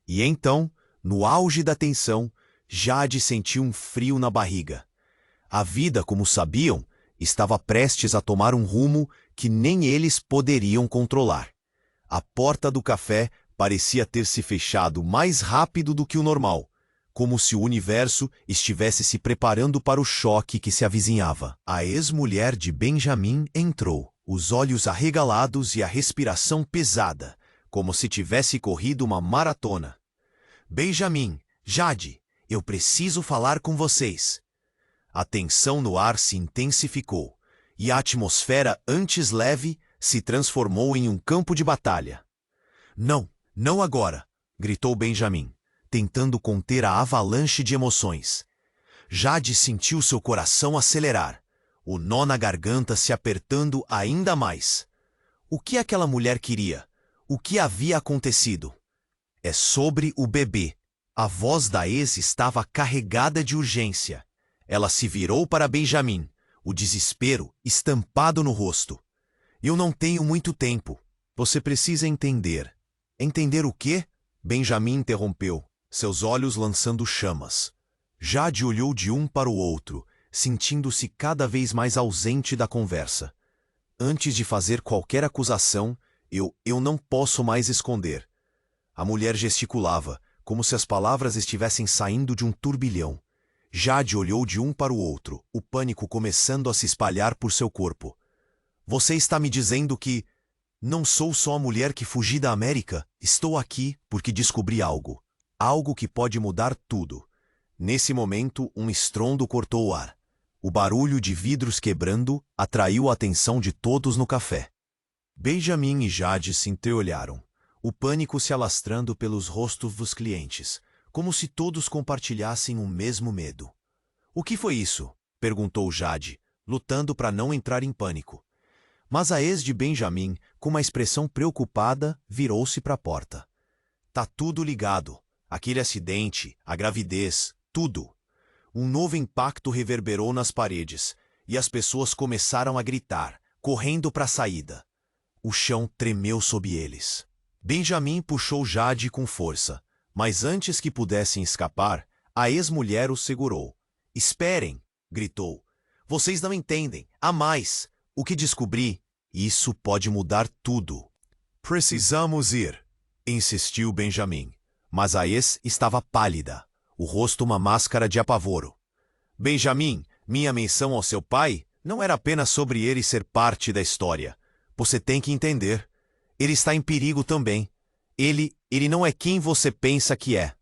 E então, no auge da tensão, Jade sentiu um frio na barriga. A vida, como sabiam, estava prestes a tomar um rumo que nem eles poderiam controlar. A porta do café parecia ter se fechado mais rápido do que o normal, como se o universo estivesse se preparando para o choque que se avizinhava. A ex-mulher de Benjamin entrou, os olhos arregalados e a respiração pesada, como se tivesse corrido uma maratona. Benjamin, Jade, eu preciso falar com vocês. A tensão no ar se intensificou, e a atmosfera antes leve se transformou em um campo de batalha. Não, não agora, gritou Benjamin, tentando conter a avalanche de emoções. Jade sentiu seu coração acelerar, o nó na garganta se apertando ainda mais. O que aquela mulher queria? O que havia acontecido? É sobre o bebê. A voz da ex estava carregada de urgência. Ela se virou para Benjamin, o desespero estampado no rosto. Eu não tenho muito tempo. Você precisa entender. Entender o quê? Benjamin interrompeu, seus olhos lançando chamas. Jade olhou de um para o outro, sentindo-se cada vez mais ausente da conversa. Antes de fazer qualquer acusação, eu não posso mais esconder. A mulher gesticulava, como se as palavras estivessem saindo de um turbilhão. Jade olhou de um para o outro, o pânico começando a se espalhar por seu corpo. Você está me dizendo que... Não sou só a mulher que fugi da América. Estou aqui porque descobri algo. Algo que pode mudar tudo. Nesse momento, um estrondo cortou o ar. O barulho de vidros quebrando atraiu a atenção de todos no café. Benjamin e Jade se entreolharam, o pânico se alastrando pelos rostos dos clientes, como se todos compartilhassem o mesmo medo. O que foi isso? Perguntou Jade, lutando para não entrar em pânico. Mas a ex de Benjamin, com uma expressão preocupada, virou-se para a porta. Tá tudo ligado. Aquele acidente, a gravidez, tudo. Um novo impacto reverberou nas paredes, e as pessoas começaram a gritar, correndo para a saída. O chão tremeu sob eles. Benjamin puxou Jade com força, mas antes que pudessem escapar, a ex-mulher os segurou. Esperem, gritou. Vocês não entendem. Há mais. O que descobri, isso pode mudar tudo. Precisamos ir, insistiu Benjamin, mas a ex estava pálida, o rosto uma máscara de apavoro. Benjamin, minha menção ao seu pai não era apenas sobre ele ser parte da história. Você tem que entender. Ele está em perigo também. Ele não é quem você pensa que é.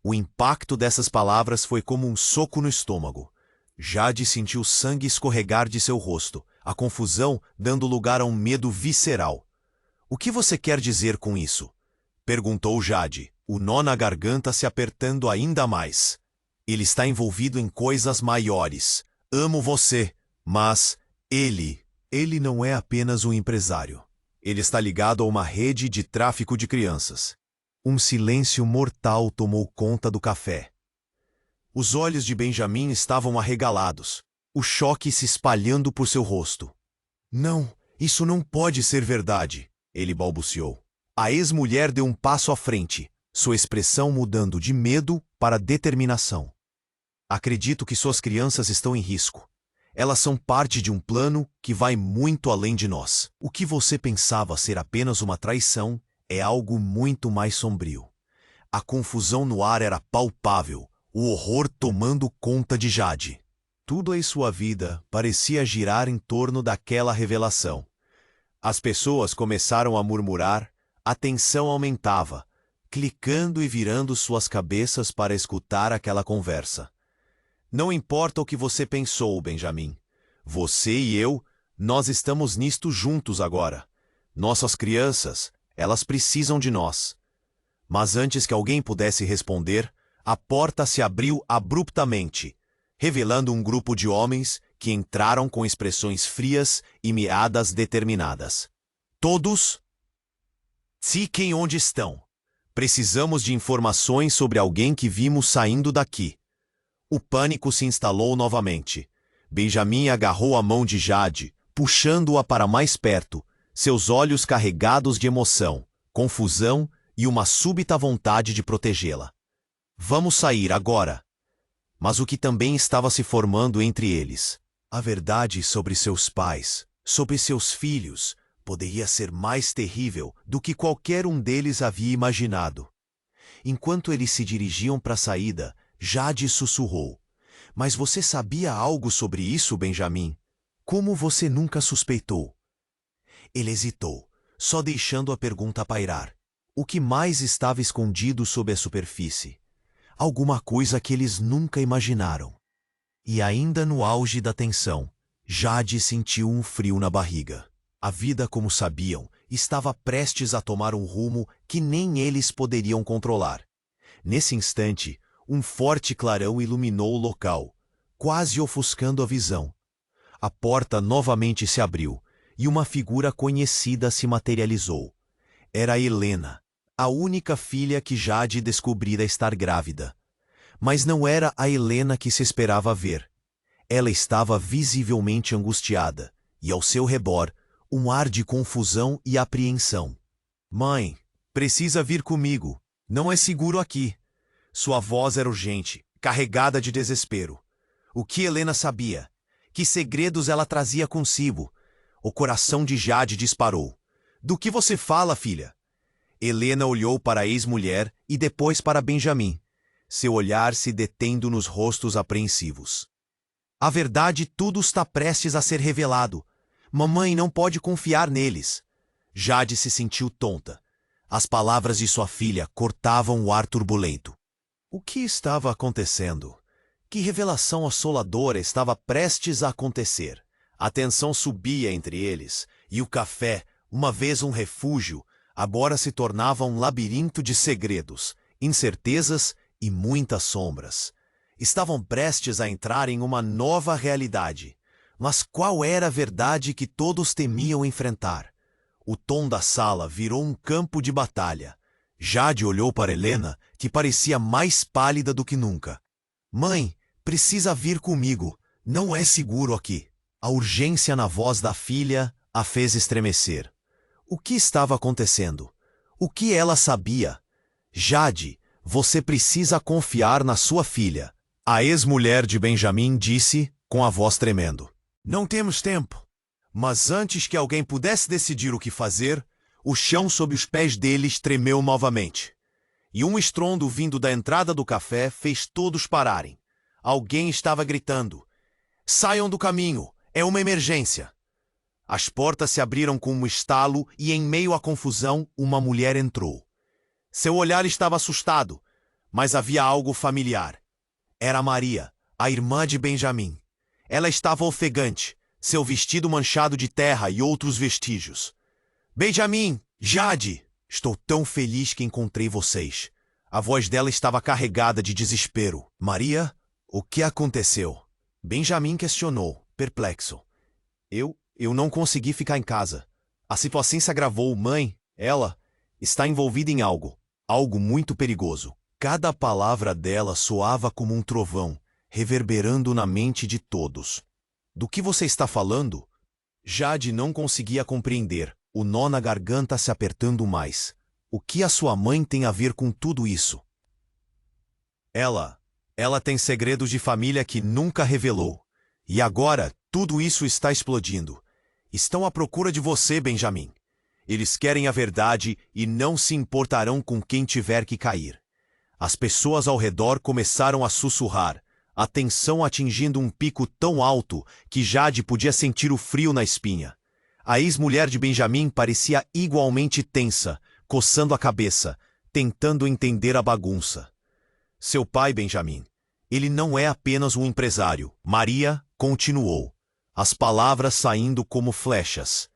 O impacto dessas palavras foi como um soco no estômago. Jade sentiu sangue escorregar de seu rosto, a confusão dando lugar a um medo visceral. O que você quer dizer com isso? Perguntou Jade, o nó na garganta se apertando ainda mais. Ele está envolvido em coisas maiores. Amo você, mas ele não é apenas um empresário. Ele está ligado a uma rede de tráfico de crianças. Um silêncio mortal tomou conta do café. Os olhos de Benjamin estavam arregalados, o choque se espalhando por seu rosto. Não, isso não pode ser verdade, ele balbuciou. A ex-mulher deu um passo à frente, sua expressão mudando de medo para determinação. Acredito que suas crianças estão em risco. Elas são parte de um plano que vai muito além de nós. O que você pensava ser apenas uma traição é algo muito mais sombrio. A confusão no ar era palpável, o horror tomando conta de Jade. Tudo em sua vida parecia girar em torno daquela revelação. As pessoas começaram a murmurar, a tensão aumentava, clicando e virando suas cabeças para escutar aquela conversa. Não importa o que você pensou, Benjamin. Você e eu, nós estamos nisto juntos agora. Nossas crianças, elas precisam de nós. Mas antes que alguém pudesse responder, a porta se abriu abruptamente, revelando um grupo de homens que entraram com expressões frias e miradas determinadas. Todos? Fiquem onde estão. Precisamos de informações sobre alguém que vimos saindo daqui. O pânico se instalou novamente. Benjamin agarrou a mão de Jade, puxando-a para mais perto, seus olhos carregados de emoção, confusão e uma súbita vontade de protegê-la. Vamos sair agora. Mas o que também estava se formando entre eles? A verdade sobre seus pais, sobre seus filhos, poderia ser mais terrível do que qualquer um deles havia imaginado. Enquanto eles se dirigiam para a saída, Jade sussurrou. Mas você sabia algo sobre isso, Benjamin? Como você nunca suspeitou? Ele hesitou, só deixando a pergunta pairar. O que mais estava escondido sob a superfície? Alguma coisa que eles nunca imaginaram. E ainda no auge da tensão, Jade sentiu um frio na barriga. A vida, como sabiam, estava prestes a tomar um rumo que nem eles poderiam controlar. Nesse instante, um forte clarão iluminou o local, quase ofuscando a visão. A porta novamente se abriu, e uma figura conhecida se materializou. Era Helena, a única filha que Jade descobrira estar grávida. Mas não era a Helena que se esperava ver. Ela estava visivelmente angustiada, e ao seu redor, um ar de confusão e apreensão. Mãe, precisa vir comigo. Não é seguro aqui. Sua voz era urgente, carregada de desespero. O que Helena sabia? Que segredos ela trazia consigo? O coração de Jade disparou. Do que você fala, filha? Helena olhou para a ex-mulher e depois para Benjamin, seu olhar se detendo nos rostos apreensivos. A verdade, tudo está prestes a ser revelado. Mamãe não pode confiar neles. Jade se sentiu tonta. As palavras de sua filha cortavam o ar turbulento. O que estava acontecendo? Que revelação assoladora estava prestes a acontecer? A tensão subia entre eles, e o café, uma vez um refúgio, agora se tornava um labirinto de segredos, incertezas e muitas sombras. Estavam prestes a entrar em uma nova realidade. Mas qual era a verdade que todos temiam enfrentar? O tom da sala virou um campo de batalha. Jade olhou para Helena, que parecia mais pálida do que nunca. Mãe, precisa vir comigo. Não é seguro aqui. A urgência na voz da filha a fez estremecer. O que estava acontecendo? O que ela sabia? Jade, você precisa confiar na sua filha. A ex-mulher de Benjamin disse, com a voz tremendo. Não temos tempo. Mas antes que alguém pudesse decidir o que fazer, o chão sob os pés deles tremeu novamente. E um estrondo vindo da entrada do café fez todos pararem. Alguém estava gritando. Saiam do caminho, é uma emergência. As portas se abriram com um estalo e, em meio à confusão, uma mulher entrou. Seu olhar estava assustado, mas havia algo familiar. Era Maria, a irmã de Benjamin. Ela estava ofegante, seu vestido manchado de terra e outros vestígios. Benjamin, Jade, estou tão feliz que encontrei vocês. A voz dela estava carregada de desespero. Maria, O que aconteceu? Benjamin questionou, perplexo. Eu não consegui ficar em casa. A situação se agravou. Mãe, ela está envolvida em algo muito perigoso. Cada palavra dela soava como um trovão, reverberando na mente de todos. Do que você está falando? Jade não conseguia compreender, o nó na garganta se apertando mais. O que a sua mãe tem a ver com tudo isso? Ela tem segredos de família que nunca revelou. E agora, tudo isso está explodindo. Estão à procura de você, Benjamin. Eles querem a verdade e não se importarão com quem tiver que cair. As pessoas ao redor começaram a sussurrar, a tensão atingindo um pico tão alto que Jade podia sentir o frio na espinha. A ex-mulher de Benjamin parecia igualmente tensa, coçando a cabeça, tentando entender a bagunça. Seu pai, Benjamin, ele não é apenas um empresário. Maria continuou, as palavras saindo como flechas.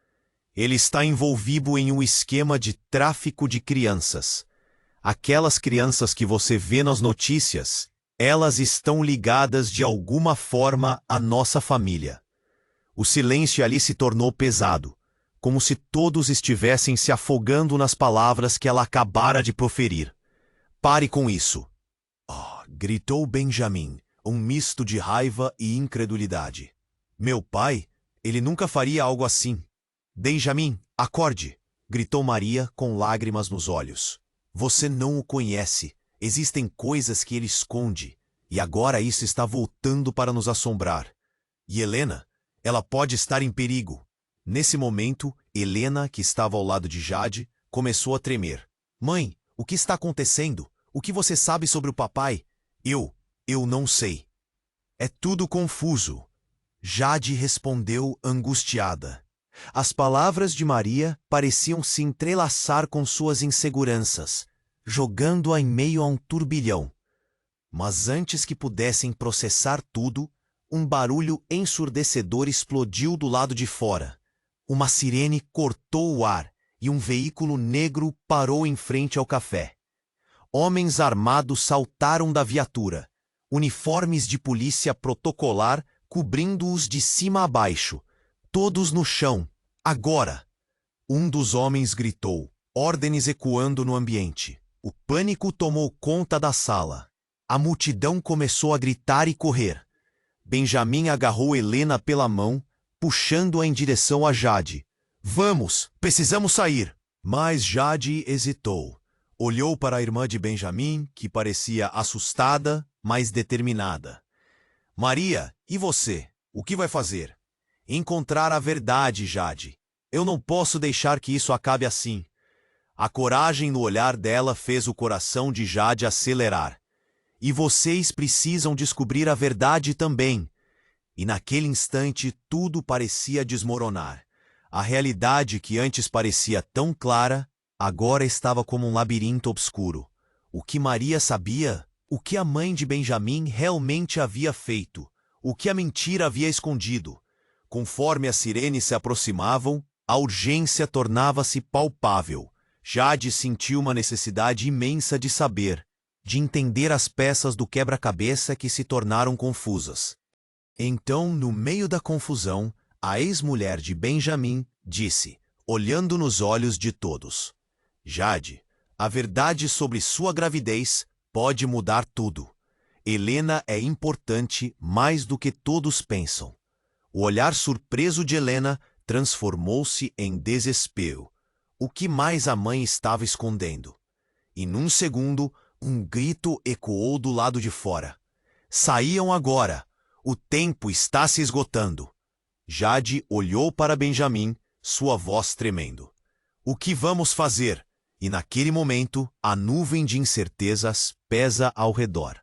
Ele está envolvido em um esquema de tráfico de crianças. Aquelas crianças que você vê nas notícias, elas estão ligadas de alguma forma à nossa família. O silêncio ali se tornou pesado, como se todos estivessem se afogando nas palavras que ela acabara de proferir. Pare com isso! Oh, gritou Benjamin, um misto de raiva e incredulidade. Meu pai, ele nunca faria algo assim. Benjamin, acorde! Gritou Maria com lágrimas nos olhos. Você não o conhece. Existem coisas que ele esconde. E agora isso está voltando para nos assombrar. E Helena, ela pode estar em perigo. Nesse momento, Helena, que estava ao lado de Jade, começou a tremer. Mãe, o que está acontecendo? O que você sabe sobre o papai? Eu não sei. É tudo confuso. Jade respondeu angustiada. As palavras de Maria pareciam se entrelaçar com suas inseguranças, jogando-a em meio a um turbilhão. Mas antes que pudessem processar tudo, um barulho ensurdecedor explodiu do lado de fora. Uma sirene cortou o ar e um veículo negro parou em frente ao café. Homens armados saltaram da viatura, uniformes de polícia protocolar cobrindo-os de cima a baixo, todos no chão. Agora! Um dos homens gritou, ordens ecoando no ambiente. O pânico tomou conta da sala. A multidão começou a gritar e correr. Benjamin agarrou Helena pela mão, puxando-a em direção a Jade. Vamos, precisamos sair! Mas Jade hesitou. Olhou para a irmã de Benjamin, que parecia assustada, mas determinada. Maria, e você? O que vai fazer? Encontrar a verdade, Jade. Eu não posso deixar que isso acabe assim. A coragem no olhar dela fez o coração de Jade acelerar. E vocês precisam descobrir a verdade também. E naquele instante tudo parecia desmoronar. A realidade que antes parecia tão clara, agora estava como um labirinto obscuro. O que Maria sabia? O que a mãe de Benjamin realmente havia feito? O que a mentira havia escondido? Conforme as sirenes se aproximavam, a urgência tornava-se palpável. Jade sentiu uma necessidade imensa de saber, de entender as peças do quebra-cabeça que se tornaram confusas. Então, no meio da confusão, a ex-mulher de Benjamin disse, olhando nos olhos de todos: Jade, a verdade sobre sua gravidez pode mudar tudo. Helena é importante mais do que todos pensam. O olhar surpreso de Helena transformou-se em desespero. O que mais a mãe estava escondendo? E num segundo, um grito ecoou do lado de fora. Saíam agora! O tempo está se esgotando. Jade olhou para Benjamin, sua voz tremendo. O que vamos fazer? E naquele momento, a nuvem de incertezas pesa ao redor.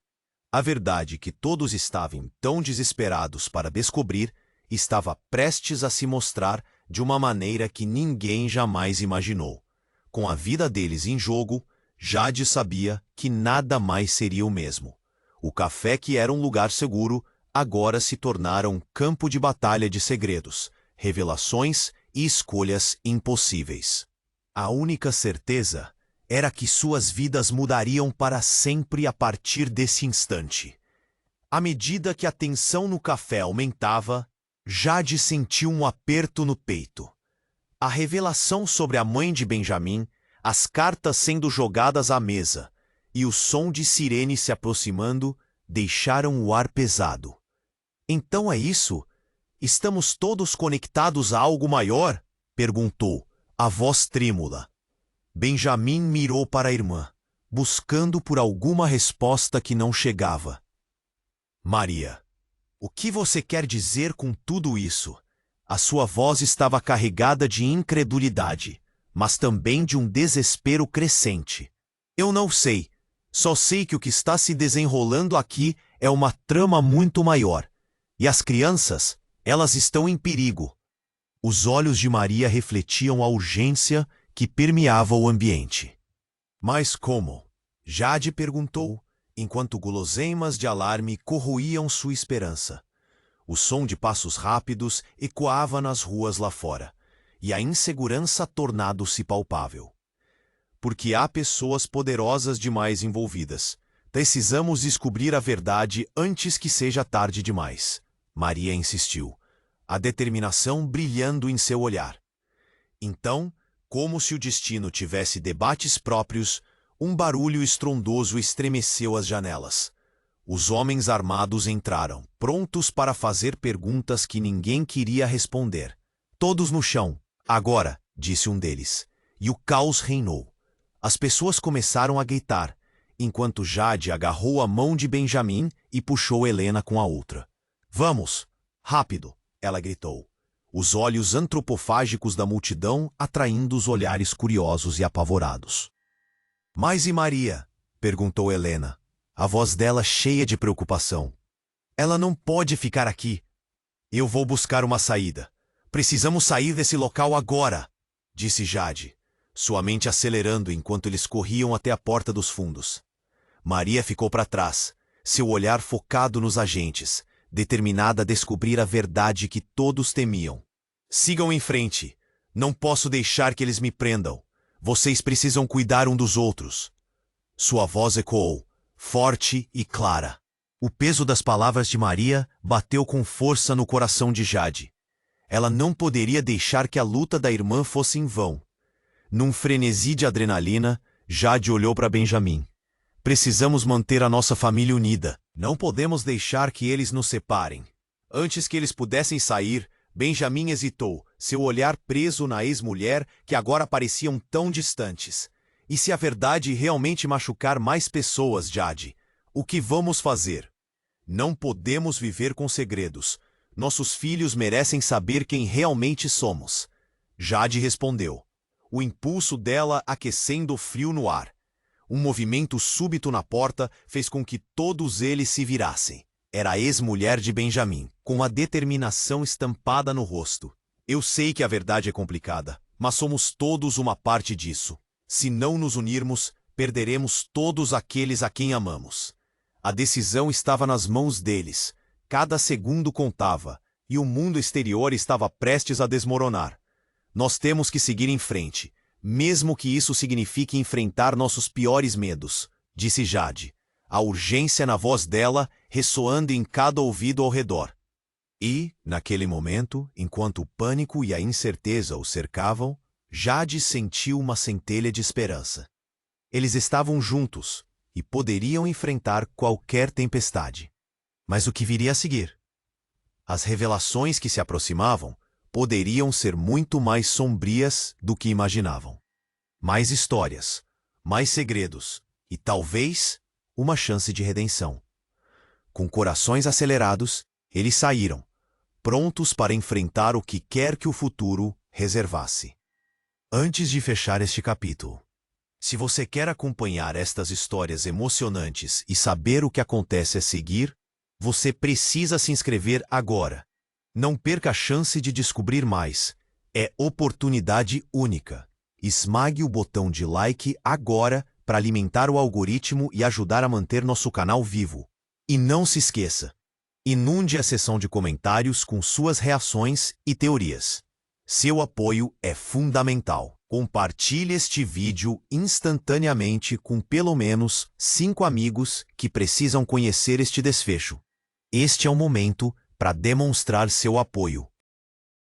A verdade que todos estavam tão desesperados para descobrir estava prestes a se mostrar de uma maneira que ninguém jamais imaginou. Com a vida deles em jogo, Jade sabia que nada mais seria o mesmo. O café, que era um lugar seguro, agora se tornara um campo de batalha de segredos, revelações e escolhas impossíveis. A única certeza era que suas vidas mudariam para sempre a partir desse instante. À medida que a tensão no café aumentava, Jade sentiu um aperto no peito. A revelação sobre a mãe de Benjamin, as cartas sendo jogadas à mesa e o som de sirene se aproximando deixaram o ar pesado. Então é isso? Estamos todos conectados a algo maior? Perguntou, a voz trêmula. Benjamin mirou para a irmã, buscando por alguma resposta que não chegava. Maria, o que você quer dizer com tudo isso? A sua voz estava carregada de incredulidade, mas também de um desespero crescente. Eu não sei. Só sei que o que está se desenrolando aqui é uma trama muito maior. E as crianças, elas estão em perigo. Os olhos de Maria refletiam a urgência que permeava o ambiente. Mas como? Jade perguntou, enquanto guloseimas de alarme corroíam sua esperança. O som de passos rápidos ecoava nas ruas lá fora, e a insegurança tornando-se palpável. Porque há pessoas poderosas demais envolvidas. Precisamos descobrir a verdade antes que seja tarde demais. Maria insistiu, a determinação brilhando em seu olhar. Então, como se o destino tivesse debates próprios, um barulho estrondoso estremeceu as janelas. Os homens armados entraram, prontos para fazer perguntas que ninguém queria responder. Todos no chão, agora, disse um deles. E o caos reinou. As pessoas começaram a gritar, enquanto Jade agarrou a mão de Benjamin e puxou Helena com a outra. Vamos! Rápido! Ela gritou. Os olhos antropofágicos da multidão atraindo os olhares curiosos e apavorados. Mas e Maria? Perguntou Helena, a voz dela cheia de preocupação. Ela não pode ficar aqui. Eu vou buscar uma saída. Precisamos sair desse local agora, disse Jade, sua mente acelerando enquanto eles corriam até a porta dos fundos. Maria ficou para trás, seu olhar focado nos agentes, determinada a descobrir a verdade que todos temiam. Sigam em frente. Não posso deixar que eles me prendam. Vocês precisam cuidar um dos outros. Sua voz ecoou, forte e clara. O peso das palavras de Maria bateu com força no coração de Jade. Ela não poderia deixar que a luta da irmã fosse em vão. Num frenesi de adrenalina, Jade olhou para Benjamin. Precisamos manter a nossa família unida. Não podemos deixar que eles nos separem. Antes que eles pudessem sair, Benjamin hesitou, seu olhar preso na ex-mulher que agora pareciam tão distantes. E se a verdade realmente machucar mais pessoas, Jade, o que vamos fazer? Não podemos viver com segredos. Nossos filhos merecem saber quem realmente somos. Jade respondeu, o impulso dela aquecendo o frio no ar. Um movimento súbito na porta fez com que todos eles se virassem. Era a ex-mulher de Benjamin, com a determinação estampada no rosto. Eu sei que a verdade é complicada, mas somos todos uma parte disso. Se não nos unirmos, perderemos todos aqueles a quem amamos. A decisão estava nas mãos deles. Cada segundo contava, e o mundo exterior estava prestes a desmoronar. Nós temos que seguir em frente, mesmo que isso signifique enfrentar nossos piores medos, disse Jade, a urgência na voz dela ressoando em cada ouvido ao redor. E, naquele momento, enquanto o pânico e a incerteza o cercavam, Jade sentiu uma centelha de esperança. Eles estavam juntos e poderiam enfrentar qualquer tempestade. Mas o que viria a seguir? As revelações que se aproximavam poderiam ser muito mais sombrias do que imaginavam. Mais histórias, mais segredos e, talvez, uma chance de redenção. Com corações acelerados, eles saíram, prontos para enfrentar o que quer que o futuro reservasse. Antes de fechar este capítulo, se você quer acompanhar estas histórias emocionantes e saber o que acontece a seguir, você precisa se inscrever agora. Não perca a chance de descobrir mais. É oportunidade única. Esmague o botão de like agora para alimentar o algoritmo e ajudar a manter nosso canal vivo. E não se esqueça, inunde a seção de comentários com suas reações e teorias. Seu apoio é fundamental. Compartilhe este vídeo instantaneamente com pelo menos 5 amigos que precisam conhecer este desfecho. Este é o momento para demonstrar seu apoio.